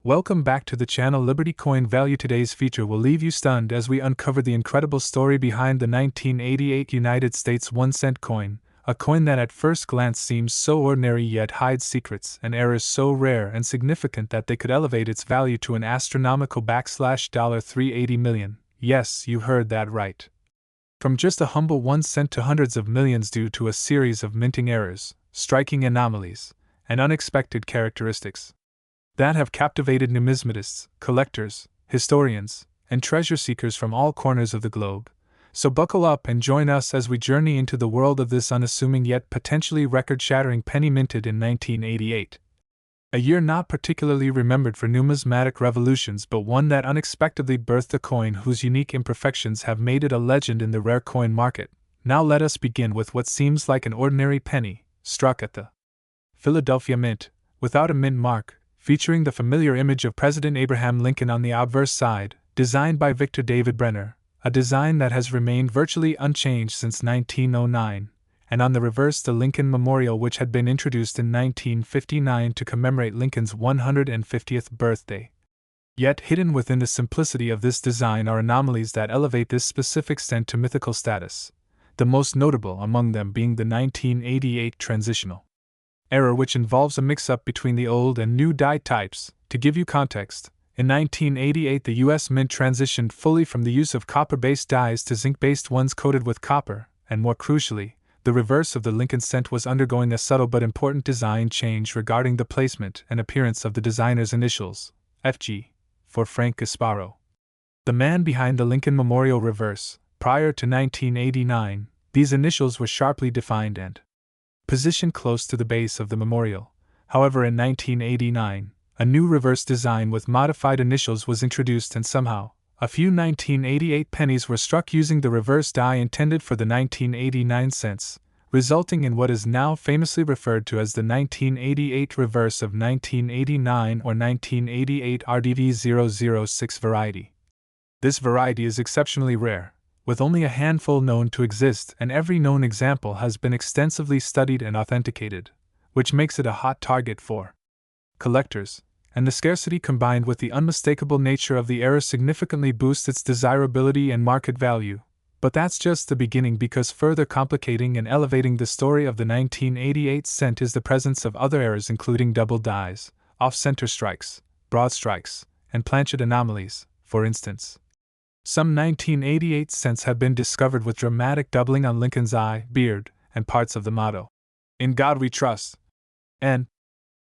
Welcome back to the channel Liberty Coin Value. Today's feature will leave you stunned as we uncover the incredible story behind the 1988 United States 1-cent coin, a coin that at first glance seems so ordinary yet hides secrets and errors so rare and significant that they could elevate its value to an astronomical $380 million. Yes, you heard that right. From just a humble 1 cent to hundreds of millions due to a series of minting errors, striking anomalies, and unexpected characteristics that have captivated numismatists, collectors, historians, and treasure seekers from all corners of the globe. So buckle up and join us as we journey into the world of this unassuming yet potentially record-shattering penny minted in 1988. A year not particularly remembered for numismatic revolutions, but one that unexpectedly birthed a coin whose unique imperfections have made it a legend in the rare coin market. Now let us begin with what seems like an ordinary penny, struck at the Philadelphia Mint, without a mint mark, featuring the familiar image of President Abraham Lincoln on the obverse side, designed by Victor David Brenner, a design that has remained virtually unchanged since 1909, and on the reverse the Lincoln Memorial, which had been introduced in 1959 to commemorate Lincoln's 150th birthday. Yet hidden within the simplicity of this design are anomalies that elevate this specific cent to mythical status, the most notable among them being the 1988 transitional error, which involves a mix-up between the old and new die types. To give you context, in 1988 the U.S. Mint transitioned fully from the use of copper-based dies to zinc-based ones coated with copper, and more crucially, the reverse of the Lincoln cent was undergoing a subtle but important design change regarding the placement and appearance of the designer's initials, FG, for Frank Gasparo, the man behind the Lincoln Memorial reverse. Prior to 1989, these initials were sharply defined and positioned close to the base of the memorial. However, in 1989, a new reverse design with modified initials was introduced, and somehow, a few 1988 pennies were struck using the reverse die intended for the 1989 cents, resulting in what is now famously referred to as the 1988 reverse of 1989 or 1988 RDV006 variety. This variety is exceptionally rare, with only a handful known to exist, and every known example has been extensively studied and authenticated, which makes it a hot target for collectors, and the scarcity combined with the unmistakable nature of the error significantly boosts its desirability and market value. But that's just the beginning, because further complicating and elevating the story of the 1988 cent is the presence of other errors, including double dies, off-center strikes, broad strikes, and planchet anomalies. For instance, some 1988 cents have been discovered with dramatic doubling on Lincoln's eye, beard, and parts of the motto, "In God We Trust," and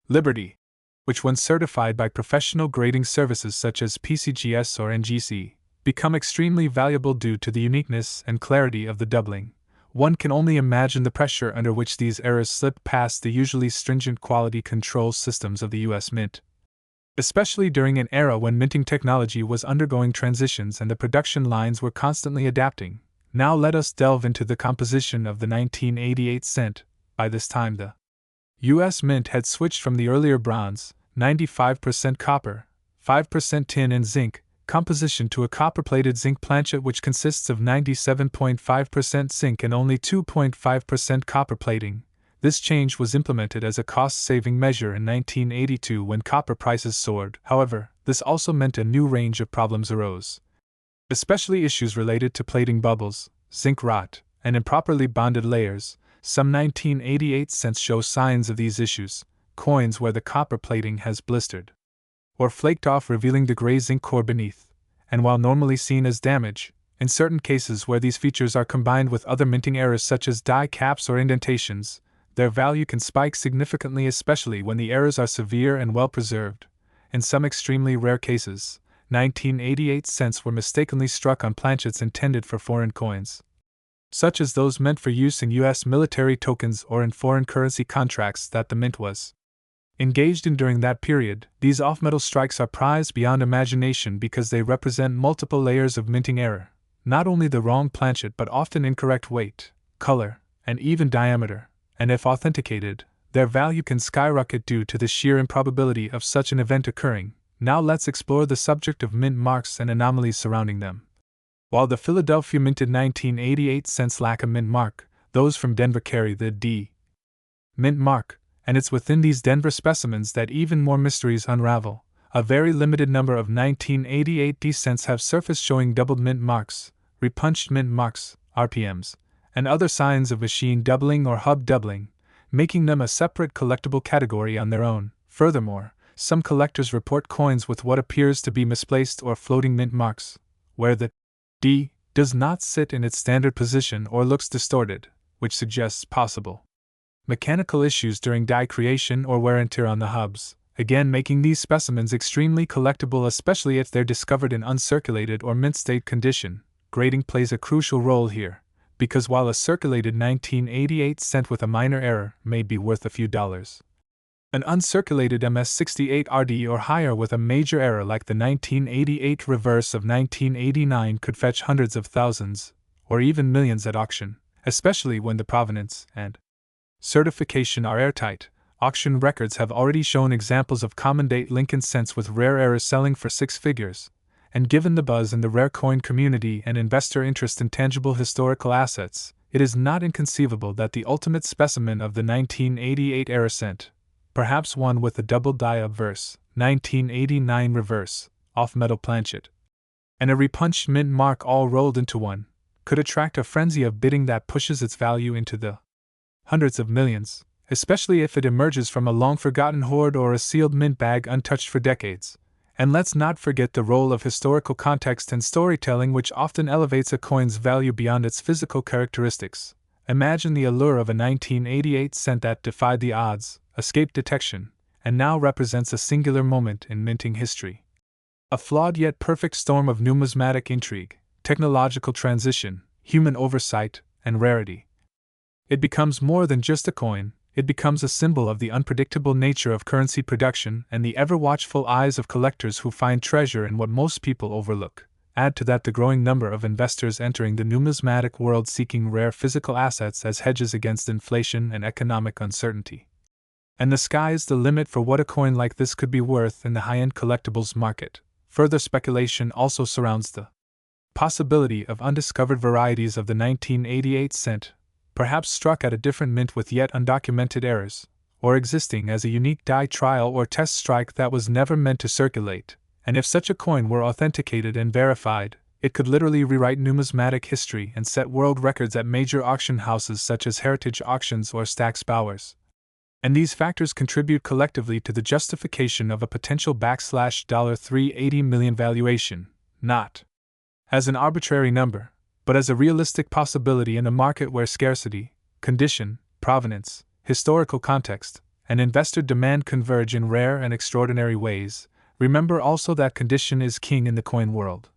"Liberty," which, when certified by professional grading services such as PCGS or NGC, become extremely valuable due to the uniqueness and clarity of the doubling. One can only imagine the pressure under which these errors slipped past the usually stringent quality control systems of the U.S. Mint, especially during an era when minting technology was undergoing transitions and the production lines were constantly adapting. Now let us delve into the composition of the 1988 cent. By this time the U.S. Mint had switched from the earlier bronze, 95% copper, 5% tin and zinc, composition to a copper-plated zinc planchet which consists of 97.5% zinc and only 2.5% copper plating. This change was implemented as a cost-saving measure in 1982 when copper prices soared. However, this also meant a new range of problems arose, especially issues related to plating bubbles, zinc rot, and improperly bonded layers. Some 1988 cents show signs of these issues: coins where the copper plating has blistered or flaked off, revealing the gray zinc core beneath, and while normally seen as damage, in certain cases where these features are combined with other minting errors such as die caps or indentations, their value can spike significantly, especially when the errors are severe and well preserved. In some extremely rare cases, 1988 cents were mistakenly struck on planchets intended for foreign coins, such as those meant for use in U.S. military tokens or in foreign currency contracts that the mint was engaged in during that period. These off-metal strikes are prized beyond imagination because they represent multiple layers of minting error, not only the wrong planchet but often incorrect weight, color, and even diameter, and if authenticated, their value can skyrocket due to the sheer improbability of such an event occurring. Now let's explore the subject of mint marks and anomalies surrounding them. While the Philadelphia minted 1988 cents lack a mint mark, those from Denver carry the D mint mark, and it's within these Denver specimens that even more mysteries unravel. a very limited number of 1988 cents have surfaced showing doubled mint marks, repunched mint marks, RPMs, and other signs of machine doubling or hub doubling, making them a separate collectible category on their own. Furthermore, some collectors report coins with what appears to be misplaced or floating mint marks, where the D does not sit in its standard position or looks distorted, which suggests possible mechanical issues during die creation or wear and tear on the hubs, again making these specimens extremely collectible, especially if they're discovered in uncirculated or mint state condition. Grading plays a crucial role here, because while a circulated 1988 cent with a minor error may be worth a few dollars, an uncirculated MS68 RD or higher with a major error like the 1988 reverse of 1989 could fetch hundreds of thousands, or even millions at auction, especially when the provenance and certification are airtight. Auction records have already shown examples of common date Lincoln cents with rare errors selling for six figures, and given the buzz in the rare coin community and investor interest in tangible historical assets, it is not inconceivable that the ultimate specimen of the 1988 era cent, perhaps one with a double die obverse, 1989 reverse, off-metal planchet, and a repunched mint mark all rolled into one, could attract a frenzy of bidding that pushes its value into the hundreds of millions, especially if it emerges from a long-forgotten hoard or a sealed mint bag untouched for decades. And let's not forget the role of historical context and storytelling, which often elevates a coin's value beyond its physical characteristics. Imagine the allure of a 1988 cent that defied the odds, escaped detection, and now represents a singular moment in minting history. A flawed yet perfect storm of numismatic intrigue, technological transition, human oversight, and rarity. It becomes more than just a coin, it becomes a symbol of the unpredictable nature of currency production and the ever-watchful eyes of collectors who find treasure in what most people overlook. Add to that the growing number of investors entering the numismatic world seeking rare physical assets as hedges against inflation and economic uncertainty, and the sky is the limit for what a coin like this could be worth in the high-end collectibles market. Further speculation also surrounds the possibility of undiscovered varieties of the 1988 cent, perhaps struck at a different mint with yet undocumented errors, or existing as a unique die trial or test strike that was never meant to circulate. And if such a coin were authenticated and verified, it could literally rewrite numismatic history and set world records at major auction houses such as Heritage Auctions or Stack's Bowers. And these factors contribute collectively to the justification of a potential $380 million valuation, not as an arbitrary number, but as a realistic possibility in a market where scarcity, condition, provenance, historical context, and investor demand converge in rare and extraordinary ways. Remember also that condition is king in the coin world.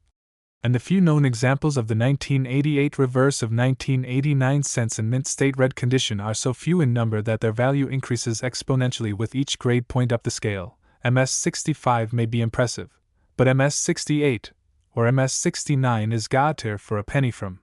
And the few known examples of the 1988 reverse of 1989 cents in mint state red condition are so few in number that their value increases exponentially with each grade point up the scale. MS65 may be impressive, but MS68 or MS69 is god tier for a penny from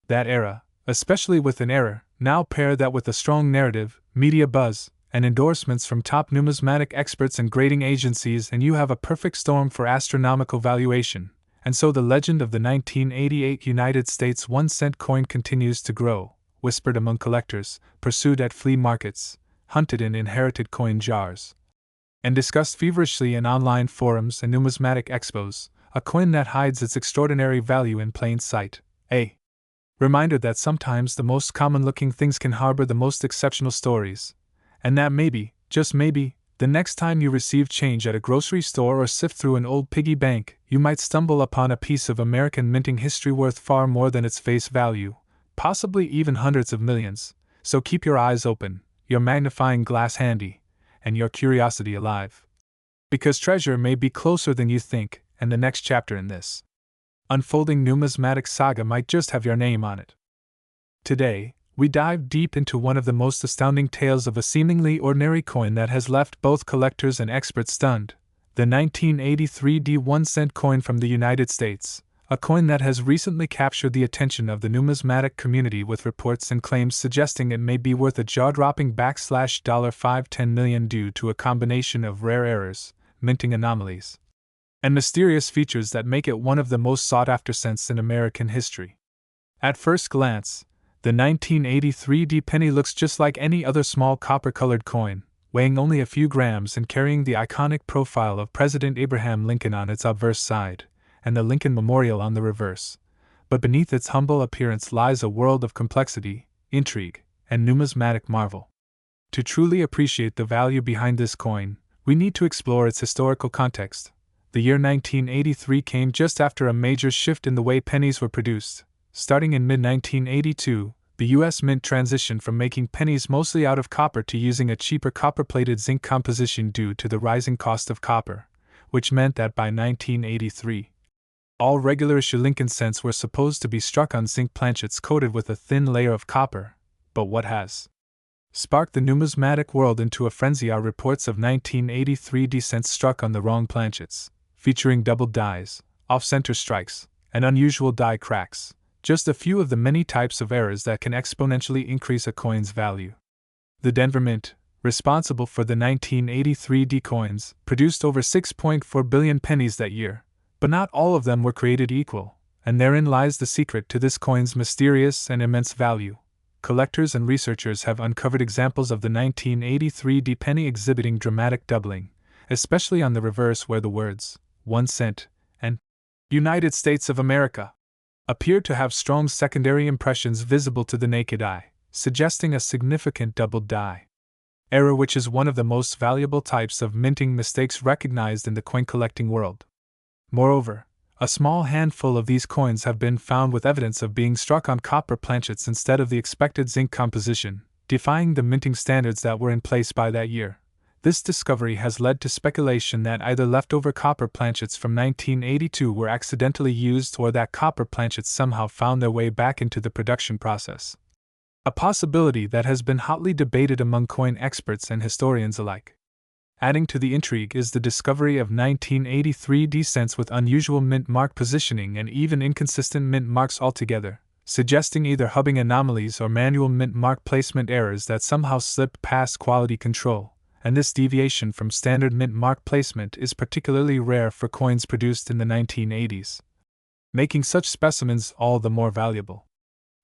that era, especially with an error. Now pair that with a strong narrative, media buzz, and endorsements from top numismatic experts and grading agencies, and you have a perfect storm for astronomical valuation. And so the legend of the 1988 United States 1-cent coin continues to grow, whispered among collectors, pursued at flea markets, hunted in inherited coin jars, and discussed feverishly in online forums and numismatic expos, a coin that hides its extraordinary value in plain sight. A reminder that sometimes the most common-looking things can harbor the most exceptional stories, and that maybe, just maybe, the next time you receive change at a grocery store or sift through an old piggy bank, you might stumble upon a piece of American minting history worth far more than its face value, possibly even hundreds of millions. So keep your eyes open, your magnifying glass handy, and your curiosity alive. Because treasure may be closer than you think, and the next chapter in this unfolding numismatic saga might just have your name on it. Today, we dive deep into one of the most astounding tales of a seemingly ordinary coin that has left both collectors and experts stunned: the 1983 1-cent coin from the United States, a coin that has recently captured the attention of the numismatic community with reports and claims suggesting it may be worth a jaw-dropping $510 million due to a combination of rare errors, minting anomalies, and mysterious features that make it one of the most sought-after cents in American history. At first glance, the 1983 penny looks just like any other small copper-colored coin, weighing only a few grams and carrying the iconic profile of President Abraham Lincoln on its obverse side, and the Lincoln Memorial on the reverse. But beneath its humble appearance lies a world of complexity, intrigue, and numismatic marvel. To truly appreciate the value behind this coin, we need to explore its historical context. The year 1983 came just after a major shift in the way pennies were produced. Starting in mid-1982, the U.S. Mint transitioned from making pennies mostly out of copper to using a cheaper copper-plated zinc composition due to the rising cost of copper, which meant that by 1983, all regular-issue Lincoln cents were supposed to be struck on zinc planchets coated with a thin layer of copper. But what has sparked the numismatic world into a frenzy are reports of 1983 cents struck on the wrong planchets, featuring doubled dies, off-center strikes, and unusual die cracks, just a few of the many types of errors that can exponentially increase a coin's value. The Denver Mint, responsible for the 1983 coins, produced over 6.4 billion pennies that year, but not all of them were created equal, and therein lies the secret to this coin's mysterious and immense value. Collectors and researchers have uncovered examples of the 1983 penny exhibiting dramatic doubling, especially on the reverse where the words 1 cent and United States of America appear to have strong secondary impressions visible to the naked eye, suggesting a significant doubled die error, which is one of the most valuable types of minting mistakes recognized in the coin collecting world. Moreover, a small handful of these coins have been found with evidence of being struck on copper planchets instead of the expected zinc composition, defying the minting standards that were in place by that year. This discovery has led to speculation that either leftover copper planchets from 1982 were accidentally used or that copper planchets somehow found their way back into the production process. A possibility that has been hotly debated among coin experts and historians alike. Adding to the intrigue is the discovery of 1983 cents with unusual mint mark positioning and even inconsistent mint marks altogether, suggesting either hubbing anomalies or manual mint mark placement errors that somehow slipped past quality control. And this deviation from standard mint mark placement is particularly rare for coins produced in the 1980s, making such specimens all the more valuable.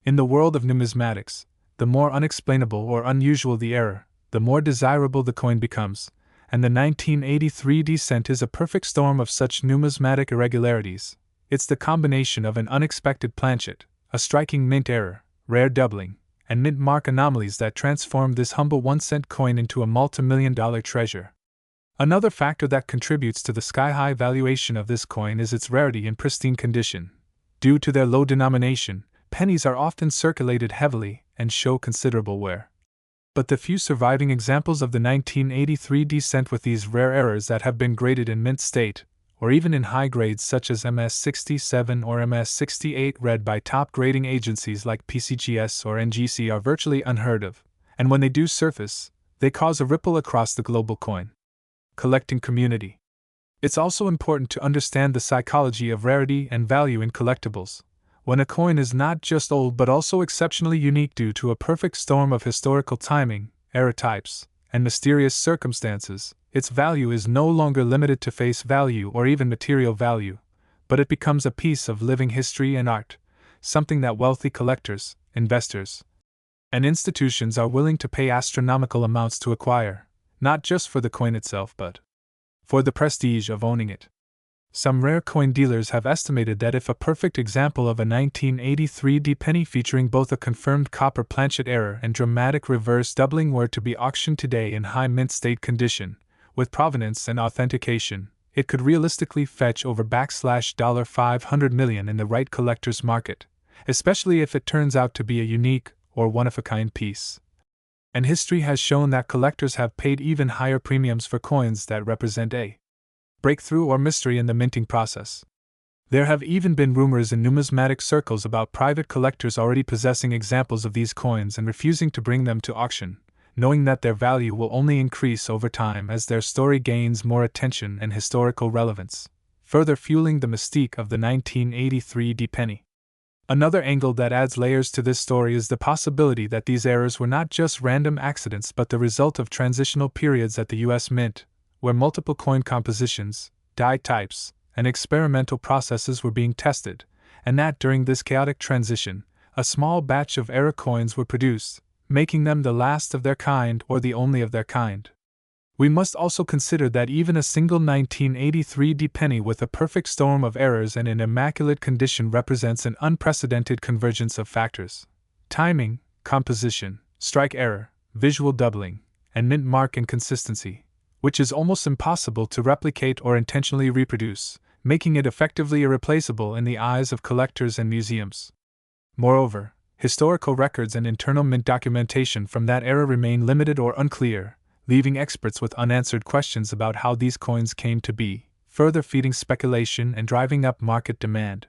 In the world of numismatics, the more unexplainable or unusual the error, the more desirable the coin becomes, and the 1983 cent is a perfect storm of such numismatic irregularities. It's the combination of an unexpected planchet, a striking mint error, rare doubling, and mint mark anomalies that transformed this humble 1-cent coin into a multi-million-dollar treasure. Another factor that contributes to the sky-high valuation of this coin is its rarity and pristine condition. Due to their low denomination, pennies are often circulated heavily and show considerable wear. But the few surviving examples of the 1983 cent with these rare errors that have been graded in mint state, or even in high grades such as MS67 or MS68 read by top grading agencies like PCGS or NGC, are virtually unheard of, and when they do surface, they cause a ripple across the global coin collecting community. It's also important to understand the psychology of rarity and value in collectibles. When a coin is not just old but also exceptionally unique due to a perfect storm of historical timing, error types, and mysterious circumstances, its value is no longer limited to face value or even material value, but it becomes a piece of living history and art, something that wealthy collectors, investors, and institutions are willing to pay astronomical amounts to acquire, not just for the coin itself but for the prestige of owning it. Some rare coin dealers have estimated that if a perfect example of a 1983 penny featuring both a confirmed copper planchet error and dramatic reverse doubling were to be auctioned today in high mint state condition, with provenance and authentication, it could realistically fetch over $500 million in the right collector's market, especially if it turns out to be a unique or one-of-a-kind piece. And history has shown that collectors have paid even higher premiums for coins that represent a breakthrough or mystery in the minting process. There have even been rumors in numismatic circles about private collectors already possessing examples of these coins and refusing to bring them to auction, knowing that their value will only increase over time as their story gains more attention and historical relevance, further fueling the mystique of the 1983 penny. Another angle that adds layers to this story is the possibility that these errors were not just random accidents but the result of transitional periods at the U.S. Mint, where multiple coin compositions, die types, and experimental processes were being tested, and that during this chaotic transition, a small batch of error coins were produced, making them the last of their kind or the only of their kind. We must also consider that even a single 1983 D penny with a perfect storm of errors and in immaculate condition represents an unprecedented convergence of factors: timing, composition, strike error, visual doubling, and mint mark inconsistency, which is almost impossible to replicate or intentionally reproduce, making it effectively irreplaceable in the eyes of collectors and museums. Moreover, historical records and internal mint documentation from that era remain limited or unclear, leaving experts with unanswered questions about how these coins came to be, further feeding speculation and driving up market demand.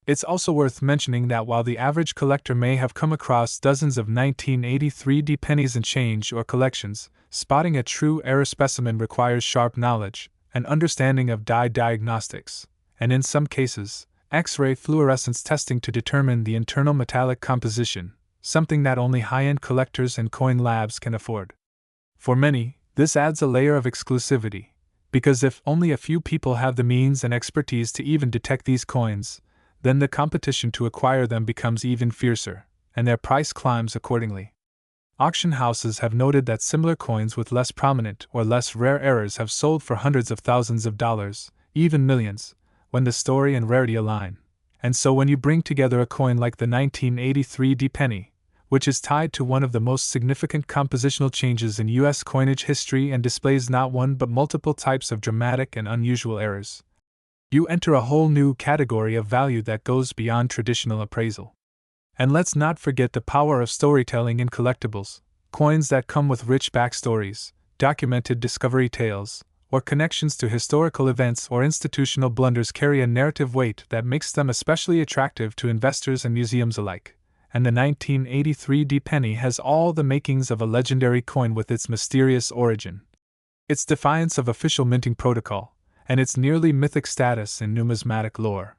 It's also worth mentioning that while the average collector may have come across dozens of 1983 D pennies and change or collections, spotting a true error specimen requires sharp knowledge, an understanding of dye diagnostics, and in some cases, X-ray fluorescence testing to determine the internal metallic composition, something that only high-end collectors and coin labs can afford. For many, this adds a layer of exclusivity, because if only a few people have the means and expertise to even detect these coins, then the competition to acquire them becomes even fiercer, and their price climbs accordingly. Auction houses have noted that similar coins with less prominent or less rare errors have sold for hundreds of thousands of dollars, even millions, when the story and rarity align. And so when you bring together a coin like the 1983 D penny, which is tied to one of the most significant compositional changes in U.S. coinage history and displays not one but multiple types of dramatic and unusual errors, you enter a whole new category of value that goes beyond traditional appraisal. And let's not forget the power of storytelling in collectibles. Coins that come with rich backstories, documented discovery tales, or connections to historical events or institutional blunders carry a narrative weight that makes them especially attractive to investors and museums alike. And the 1983 D penny has all the makings of a legendary coin with its mysterious origin, its defiance of official minting protocol, and its nearly mythic status in numismatic lore.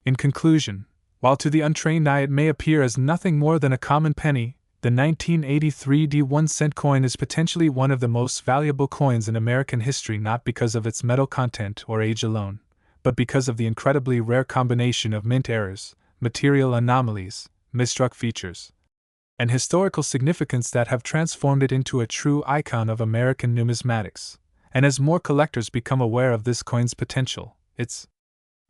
In conclusion, while to the untrained eye it may appear as nothing more than a common penny, the 1983 D 1-cent coin is potentially one of the most valuable coins in American history, not because of its metal content or age alone, but because of the incredibly rare combination of mint errors, material anomalies, misstruck features, and historical significance that have transformed it into a true icon of American numismatics. And as more collectors become aware of this coin's potential, its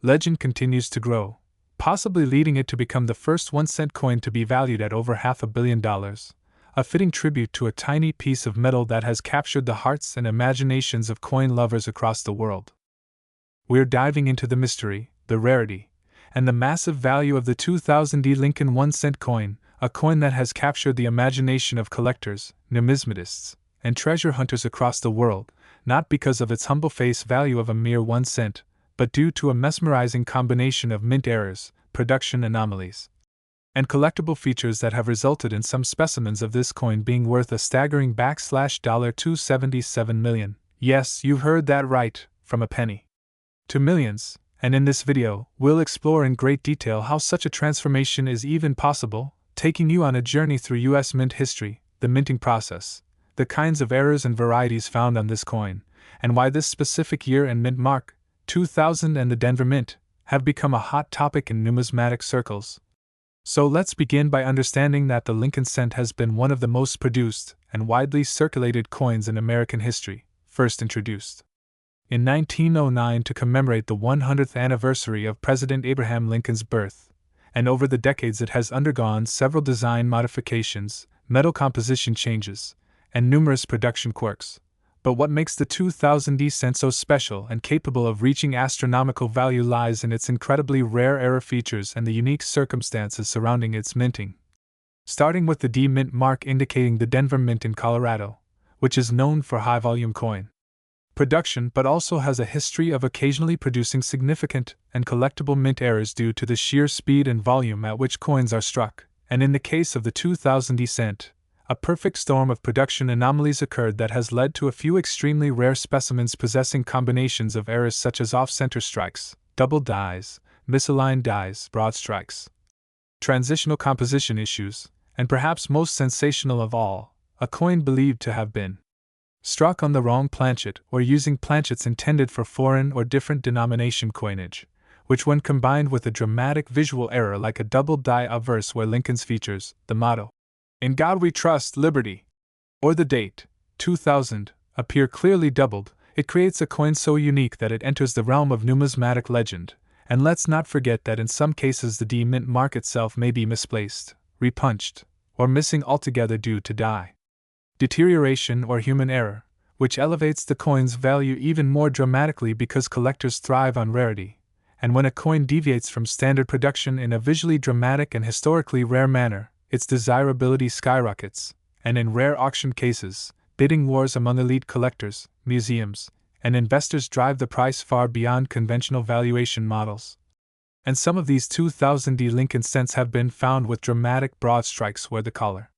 legend continues to grow, possibly leading it to become the first 1-cent coin to be valued at over $500 million, a fitting tribute to a tiny piece of metal that has captured the hearts and imaginations of coin lovers across the world. We're diving into the mystery, the rarity, and the massive value of the 2000 D Lincoln 1-cent coin, a coin that has captured the imagination of collectors, numismatists, and treasure hunters across the world, not because of its humble face value of a mere 1 cent, but due to a mesmerizing combination of mint errors, production anomalies, and collectible features that have resulted in some specimens of this coin being worth a staggering $277 million. Yes, you heard that right, from a penny to millions. And in this video, we'll explore in great detail how such a transformation is even possible, taking you on a journey through U.S. mint history, the minting process, the kinds of errors and varieties found on this coin, and why this specific year and mint mark, 2000 and the Denver Mint, have become a hot topic in numismatic circles. So let's begin by understanding that the Lincoln cent has been one of the most produced and widely circulated coins in American history, first introduced in 1909 to commemorate the 100th anniversary of President Abraham Lincoln's birth, and over the decades it has undergone several design modifications, metal composition changes, and numerous production quirks. But what makes the 2000 D cent so special and capable of reaching astronomical value lies in its incredibly rare error features and the unique circumstances surrounding its minting. Starting with the D mint mark indicating the Denver Mint in Colorado, which is known for high-volume coin production but also has a history of occasionally producing significant and collectible mint errors due to the sheer speed and volume at which coins are struck, and in the case of the 2000 D cent, a perfect storm of production anomalies occurred that has led to a few extremely rare specimens possessing combinations of errors such as off-center strikes, double dies, misaligned dies, broad strikes, transitional composition issues, and perhaps most sensational of all, a coin believed to have been struck on the wrong planchet or using planchets intended for foreign or different denomination coinage, which when combined with a dramatic visual error like a double die obverse where Lincoln's features, the motto, "In God We Trust, Liberty," or the date, 2000, appear clearly doubled, it creates a coin so unique that it enters the realm of numismatic legend. And let's not forget that in some cases the D-mint mark itself may be misplaced, repunched, or missing altogether due to die deterioration or human error, which elevates the coin's value even more dramatically because collectors thrive on rarity. And when a coin deviates from standard production in a visually dramatic and historically rare manner, its desirability skyrockets, and in rare auction cases, bidding wars among elite collectors, museums, and investors drive the price far beyond conventional valuation models. And some of these 2000D Lincoln cents have been found with dramatic broad strikes where the collar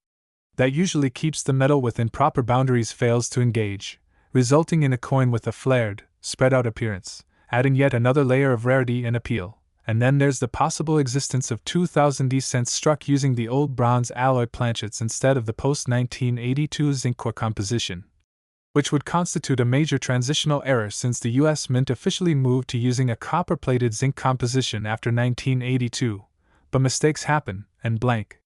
that usually keeps the metal within proper boundaries fails to engage, resulting in a coin with a flared, spread out appearance, adding yet another layer of rarity and appeal. And then there's the possible existence of 2000D cents struck using the old bronze alloy planchets instead of the post-1982 zinc core composition, which would constitute a major transitional error since the US Mint officially moved to using a copper-plated zinc composition after 1982. But mistakes happen, and blank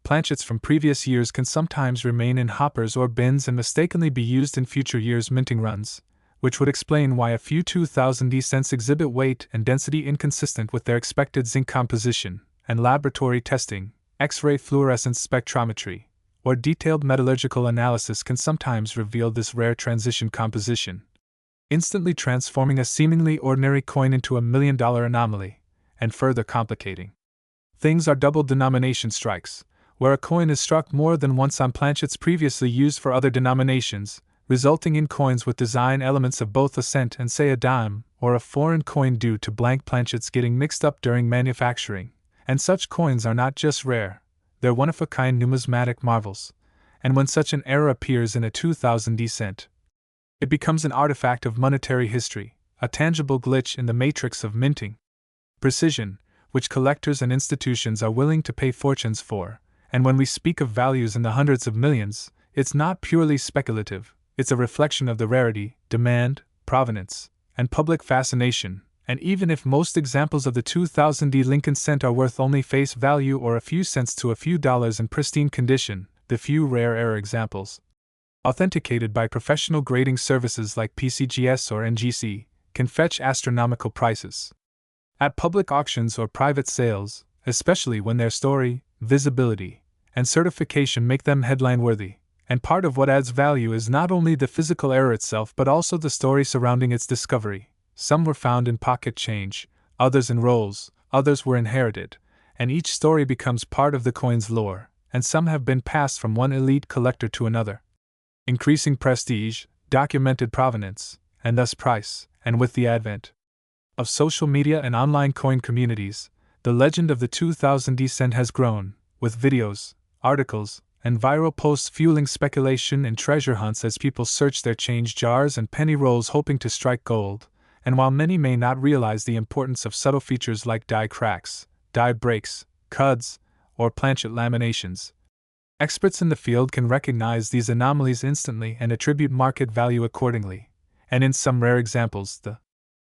planchets from previous years can sometimes remain in hoppers or bins and mistakenly be used in future years' minting runs, which would explain why a few 2000D cents exhibit weight and density inconsistent with their expected zinc composition, and laboratory testing, X-ray fluorescence spectrometry, or detailed metallurgical analysis can sometimes reveal this rare transition composition, instantly transforming a seemingly ordinary coin into a $1 million anomaly, and further complicating things are double denomination strikes, where a coin is struck more than once on planchets previously used for other denominations, resulting in coins with design elements of both a cent and say a dime, or a foreign coin due to blank planchets getting mixed up during manufacturing. And such coins are not just rare, they're one-of-a-kind numismatic marvels. And when such an error appears in a 2000D cent, it becomes an artifact of monetary history, a tangible glitch in the matrix of minting precision, which collectors and institutions are willing to pay fortunes for. And when we speak of values in the hundreds of millions, it's not purely speculative, it's a reflection of the rarity, demand, provenance, and public fascination. And even if most examples of the 2000D Lincoln cent are worth only face value or a few cents to a few dollars in pristine condition, the few rare error examples, authenticated by professional grading services like PCGS or NGC, can fetch astronomical prices at public auctions or private sales, especially when their story, visibility, and certification make them headline-worthy. And part of what adds value is not only the physical error itself but also the story surrounding its discovery. Some were found in pocket change, others in rolls, others were inherited, and each story becomes part of the coin's lore, and some have been passed from one elite collector to another, increasing prestige, documented provenance, and thus price. And with the advent of social media and online coin communities, the legend of the 2000D cent has grown, with videos, articles, and viral posts fueling speculation and treasure hunts as people search their change jars and penny rolls hoping to strike gold. And while many may not realize the importance of subtle features like die cracks, die breaks, cuds, or planchet laminations, experts in the field can recognize these anomalies instantly and attribute market value accordingly. And in some rare examples, the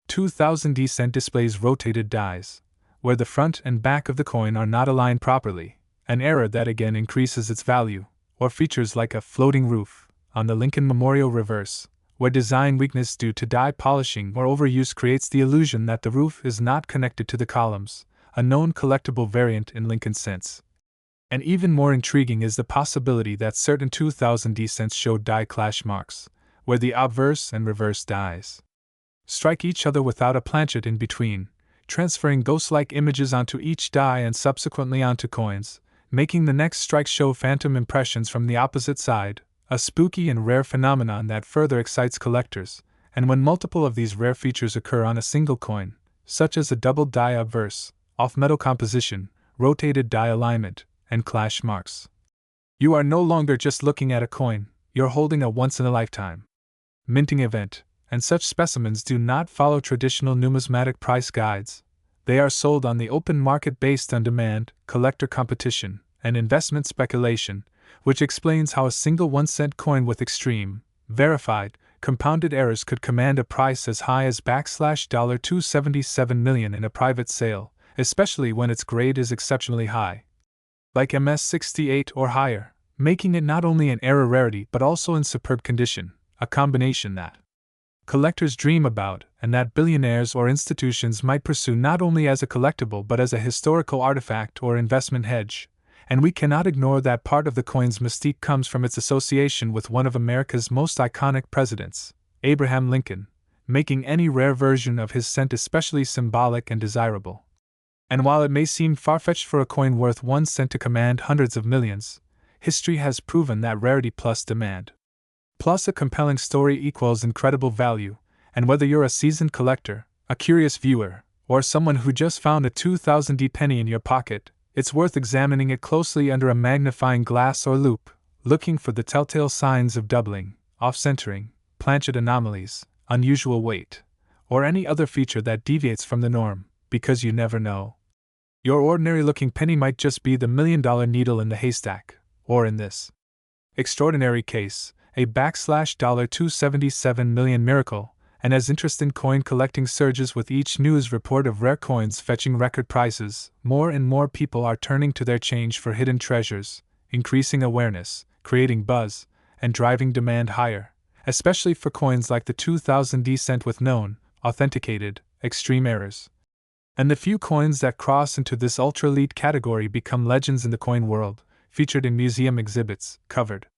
2000D cent displays rotated dies, where the front and back of the coin are not aligned properly, an error that again increases its value, or features like a floating roof on the Lincoln Memorial reverse, where design weakness due to die polishing or overuse creates the illusion that the roof is not connected to the columns, a known collectible variant in Lincoln cents. And even more intriguing is the possibility that certain 2000D cents show die clash marks, where the obverse and reverse dies strike each other without a planchet in between, transferring ghost-like images onto each die and subsequently onto coins, making the next strike show phantom impressions from the opposite side, a spooky and rare phenomenon that further excites collectors. And when multiple of these rare features occur on a single coin, such as a double die obverse, off-metal composition, rotated die alignment, and clash marks, you are no longer just looking at a coin, you're holding a once-in-a-lifetime minting event. And such specimens do not follow traditional numismatic price guides. They are sold on the open market based on demand, collector competition, and investment speculation, which explains how a single 1-cent coin with extreme, verified, compounded errors could command a price as high as $277 million in a private sale, especially when its grade is exceptionally high, like MS-68 or higher, making it not only an error rarity but also in superb condition. a combination that collectors dream about and that billionaires or institutions might pursue not only as a collectible but as a historical artifact or investment hedge. And we cannot ignore that part of the coin's mystique comes from its association with one of America's most iconic presidents, Abraham Lincoln, making any rare version of his cent especially symbolic and desirable. And while it may seem far-fetched for a coin worth 1 cent to command hundreds of millions, history has proven that rarity plus demand plus a compelling story equals incredible value, and whether you're a seasoned collector, a curious viewer, or someone who just found a 2000 penny in your pocket, it's worth examining it closely under a magnifying glass or loupe, looking for the telltale signs of doubling, off-centering, planchet anomalies, unusual weight, or any other feature that deviates from the norm, because you never know. Your ordinary-looking penny might just be the $1,000,000 needle in the haystack, or in this extraordinary case, a $277 million miracle, and as interest in coin collecting surges with each news report of rare coins fetching record prices, more and more people are turning to their change for hidden treasures, increasing awareness, creating buzz, and driving demand higher, especially for coins like the 2000 cent with known, authenticated, extreme errors. And the few coins that cross into this ultra-elite category become legends in the coin world, featured in museum exhibits, covered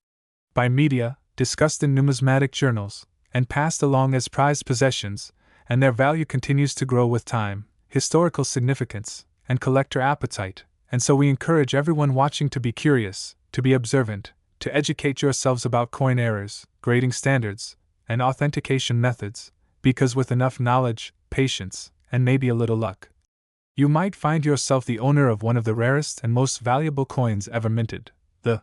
by media, discussed in numismatic journals, and passed along as prized possessions, and their value continues to grow with time, historical significance, and collector appetite, and so we encourage everyone watching to be curious, to be observant, to educate yourselves about coin errors, grading standards, and authentication methods, because with enough knowledge, patience, and maybe a little luck, you might find yourself the owner of one of the rarest and most valuable coins ever minted, the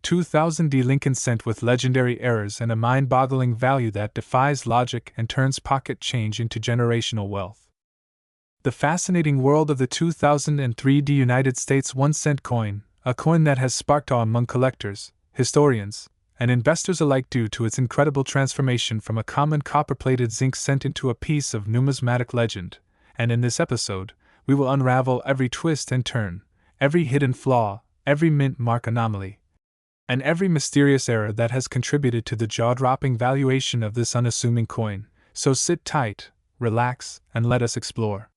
2000 Lincoln cent with legendary errors and a mind-boggling value that defies logic and turns pocket change into generational wealth. The fascinating world of the 2003 United States 1 cent coin, a coin that has sparked awe among collectors, historians, and investors alike due to its incredible transformation from a common copper-plated zinc cent into a piece of numismatic legend, and in this episode, we will unravel every twist and turn, every hidden flaw, every mint mark anomaly, and every mysterious error that has contributed to the jaw-dropping valuation of this unassuming coin. So sit tight, relax, and let us explore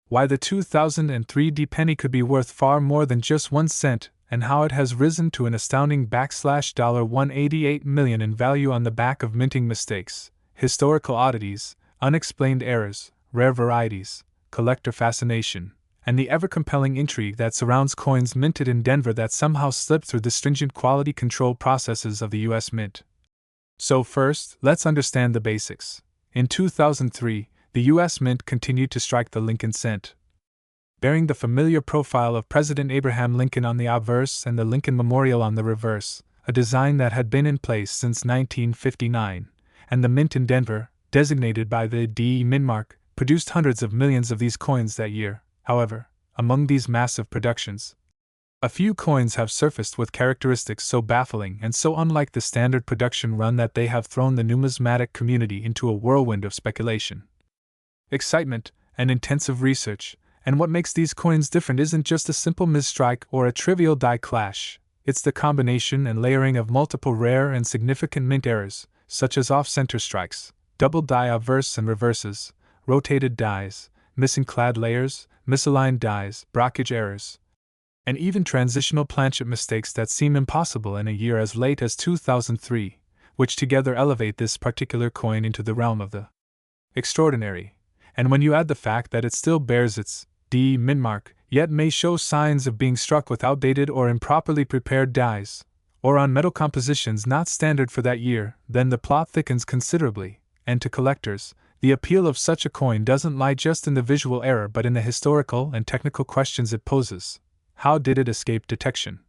why the 2003 penny could be worth far more than just 1 cent, and how it has risen to an astounding $188 million in value on the back of minting mistakes, historical oddities, unexplained errors, rare varieties, collector fascination, and the ever-compelling intrigue that surrounds coins minted in Denver that somehow slipped through the stringent quality control processes of the U.S. Mint. So first, let's understand the basics. In 2003, the U.S. Mint continued to strike the Lincoln cent, bearing the familiar profile of President Abraham Lincoln on the obverse and the Lincoln Memorial on the reverse, a design that had been in place since 1959, and the Mint in Denver, designated by the DE Mint mark, produced hundreds of millions of these coins that year. However, among these massive productions, a few coins have surfaced with characteristics so baffling and so unlike the standard production run that they have thrown the numismatic community into a whirlwind of speculation, excitement, and intensive research. And what makes these coins different isn't just a simple misstrike or a trivial die clash, it's the combination and layering of multiple rare and significant mint errors, such as off-center strikes, double die obverse and reverses, rotated dies, missing clad layers, misaligned dies, brockage errors, and even transitional planchet mistakes that seem impossible in a year as late as 2003, which together elevate this particular coin into the realm of the extraordinary. And when you add the fact that it still bears its DE Mint mark, yet may show signs of being struck with outdated or improperly prepared dies, or on metal compositions not standard for that year, then the plot thickens considerably, and to collectors, the appeal of such a coin doesn't lie just in the visual error but in the historical and technical questions it poses. How did it escape detection?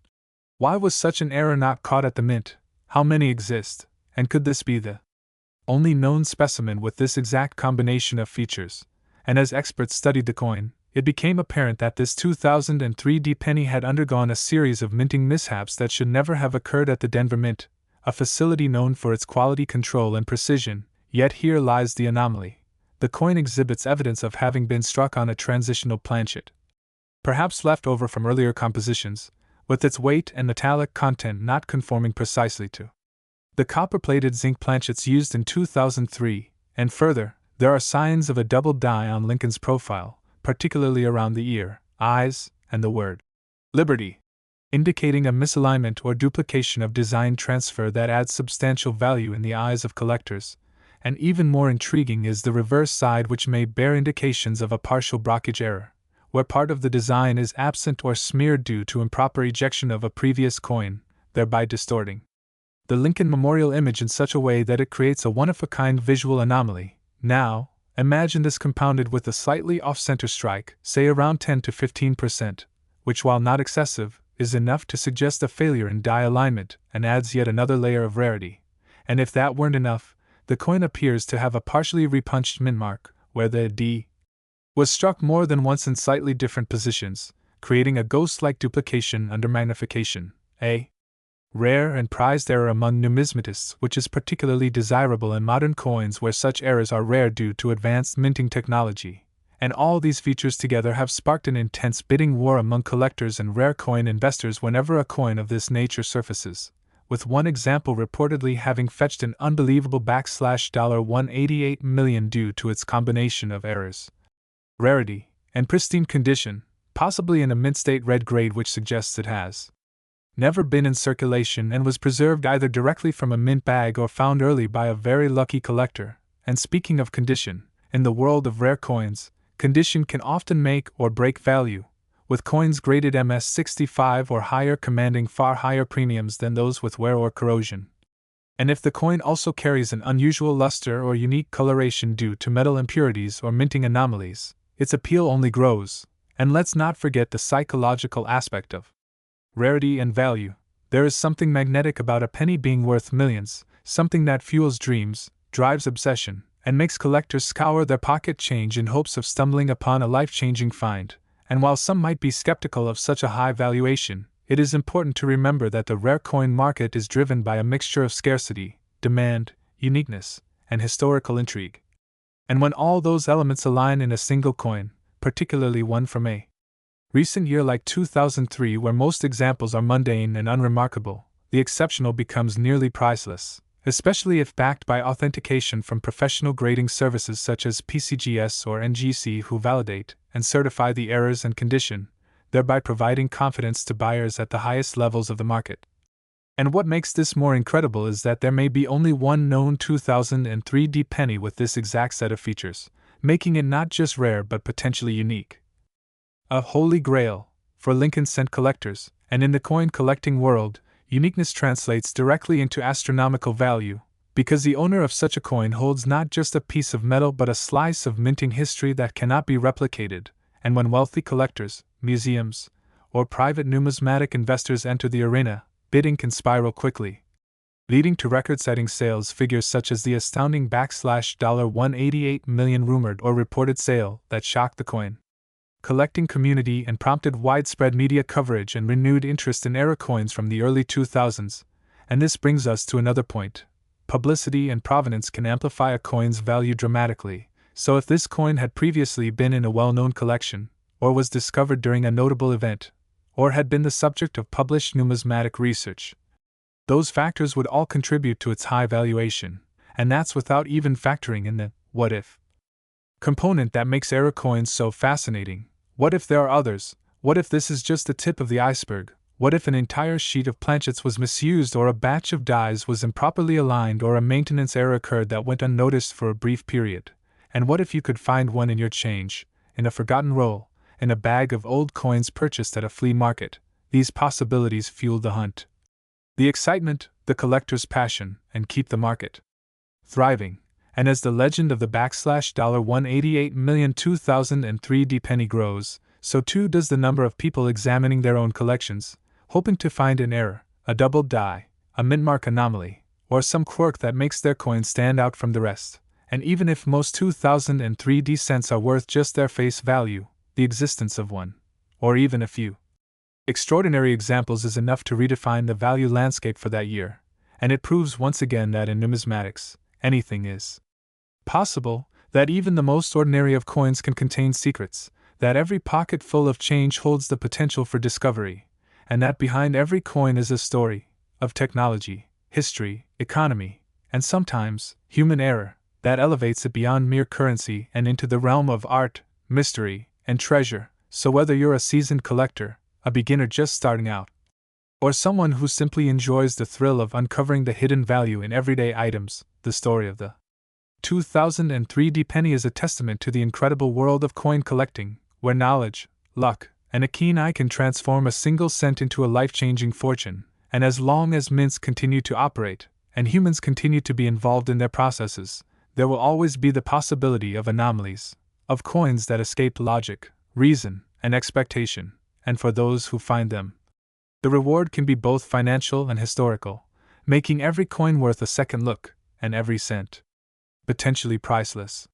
Why was such an error not caught at the mint? How many exist? And could this be the only known specimen with this exact combination of features? And as experts studied the coin, it became apparent that this 2003 penny had undergone a series of minting mishaps that should never have occurred at the Denver Mint, a facility known for its quality control and precision. Yet here lies the anomaly. The coin exhibits evidence of having been struck on a transitional planchet, perhaps left over from earlier compositions, with its weight and metallic content not conforming precisely to the copper-plated zinc planchets used in 2003, and further, there are signs of a double die on Lincoln's profile, particularly around the ear, eyes, and the word Liberty, indicating a misalignment or duplication of design transfer that adds substantial value in the eyes of collectors. And even more intriguing is the reverse side, which may bear indications of a partial blockage error, where part of the design is absent or smeared due to improper ejection of a previous coin, thereby distorting the Lincoln Memorial image in such a way that it creates a one-of-a-kind visual anomaly. Now, imagine this compounded with a slightly off-center strike, say around 10 to 15%, which, while not excessive, is enough to suggest a failure in die alignment and adds yet another layer of rarity. And if that weren't enough, the coin appears to have a partially repunched mint mark, where the D was struck more than once in slightly different positions, creating a ghost-like duplication under magnification, a rare and prized error among numismatists, which is particularly desirable in modern coins where such errors are rare due to advanced minting technology. And all these features together have sparked an intense bidding war among collectors and rare coin investors whenever a coin of this nature surfaces, with one example reportedly having fetched an unbelievable $188 million due to its combination of errors, rarity, and pristine condition, possibly in a mint state red grade, which suggests it has never been in circulation and was preserved either directly from a mint bag or found early by a very lucky collector. And speaking of condition, in the world of rare coins, condition can often make or break value, with coins graded MS65 or higher commanding far higher premiums than those with wear or corrosion. And if the coin also carries an unusual luster or unique coloration due to metal impurities or minting anomalies, its appeal only grows. And let's not forget the psychological aspect of rarity and value. There is something magnetic about a penny being worth millions, something that fuels dreams, drives obsession, and makes collectors scour their pocket change in hopes of stumbling upon a life-changing find. And while some might be skeptical of such a high valuation, it is important to remember that the rare coin market is driven by a mixture of scarcity, demand, uniqueness, and historical intrigue. And when all those elements align in a single coin, particularly one from a recent year like 2003, where most examples are mundane and unremarkable, the exceptional becomes nearly priceless, especially if backed by authentication from professional grading services such as PCGS or NGC, who validate and certify the errors and condition, thereby providing confidence to buyers at the highest levels of the market. And what makes this more incredible is that there may be only one known 2003 D penny with this exact set of features, making it not just rare but potentially unique. A holy grail for Lincoln cent collectors, and in the coin collecting world, uniqueness translates directly into astronomical value, because the owner of such a coin holds not just a piece of metal but a slice of minting history that cannot be replicated. And when wealthy collectors, museums, or private numismatic investors enter the arena, bidding can spiral quickly, leading to record-setting sales figures such as the astounding $188 million rumored or reported sale that shocked the coin collecting community and prompted widespread media coverage and renewed interest in era coins from the early 2000s. And this brings us to another point. Publicity and provenance can amplify a coin's value dramatically, so if this coin had previously been in a well-known collection, or was discovered during a notable event, or had been the subject of published numismatic research, those factors would all contribute to its high valuation, and that's without even factoring in the what if component that makes era coins so fascinating. What if there are others? What if this is just the tip of the iceberg? What if an entire sheet of planchets was misused, or a batch of dies was improperly aligned, or a maintenance error occurred that went unnoticed for a brief period? And what if you could find one in your change, in a forgotten roll, in a bag of old coins purchased at a flea market? These possibilities fuel the hunt, the excitement, the collector's passion, and keep the market thriving. And as the legend of the $188 million 2003 D penny grows, so too does the number of people examining their own collections, hoping to find an error, a double die, a mint mark anomaly, or some quirk that makes their coin stand out from the rest. And even if most 2003 D cents are worth just their face value, the existence of one, or even a few extraordinary examples is enough to redefine the value landscape for that year. And it proves once again that in numismatics, anything is possible, that even the most ordinary of coins can contain secrets, that every pocket full of change holds the potential for discovery, and that behind every coin is a story of technology, history, economy, and sometimes human error that elevates it beyond mere currency and into the realm of art, mystery, and treasure. So whether you're a seasoned collector, a beginner just starting out, or someone who simply enjoys the thrill of uncovering the hidden value in everyday items, the story of the 2003 penny is a testament to the incredible world of coin collecting, where knowledge, luck, and a keen eye can transform a single cent into a life-changing fortune. And as long as mints continue to operate, and humans continue to be involved in their processes, there will always be the possibility of anomalies, of coins that escape logic, reason, and expectation, and for those who find them, the reward can be both financial and historical, making every coin worth a second look, and every cent potentially priceless.